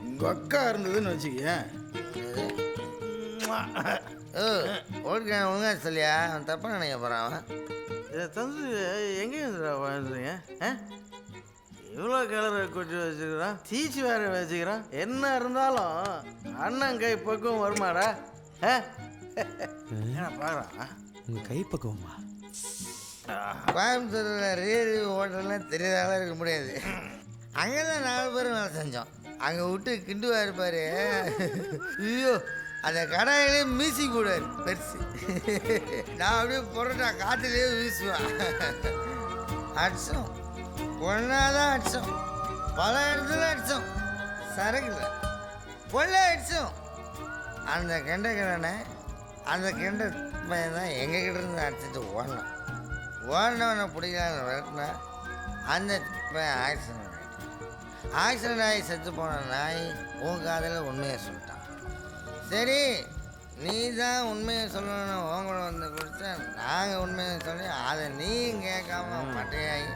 உங்கள் அக்கா இருந்ததுன்னு வச்சுக்கேன். ஓகே ஒழுங்கா சொல்லியா, அவன் தப்பாக நினைக்க போகிறான். அவன் இதை தந்து எங்கே வாழ்ந்துறீங்க? இவ்வளோ கிளற கொட்டி வச்சுக்கிறான், தீச்சு வேற வச்சுக்கிறான். என்ன இருந்தாலும் அண்ணன் கை பக்கம் வருமாடா? என்ன பார்க்குறான்? உங்கள் கை பக்குவமா? கோயம்புத்தூரில் ரேடியோ ஹோட்டல்லாம் தெரியாதால இருக்க முடியாது. அங்கே தான் 4 பேரும் வேலை செஞ்சோம். அங்கே விட்டு கிண்டுவா இருப்பார். ஐயோ, அந்த கடாயிலே மீசி போடுவார் பெருசு. நான் அப்படியே புரோட்டா காற்றுலேயே வீசுவேன். அடிச்சோம், ஒன்றாதான் அடித்தோம், பல இடத்துல அடித்தோம். சரக்குல பொல்ல அடித்தோம். அந்த கெண்டை அந்த கெண்டை பையன் தான் எங்ககிட்ட இருந்து அடிச்சுட்டு ஓடினவனை பிடிக்கலான்னு விரட்டினா அந்த பையன் ஆக்சிடென்ட் ஆகி செத்து போன நாய் உன் காதில் உண்மையை சொல்லிட்டான். சரி, நீ தான் உண்மையை சொல்லணும்னு உங்களை வந்து கொடுத்தா நாங்கள் உண்மையை சொல்லி அதை நீ கேட்காம பட்டையாகி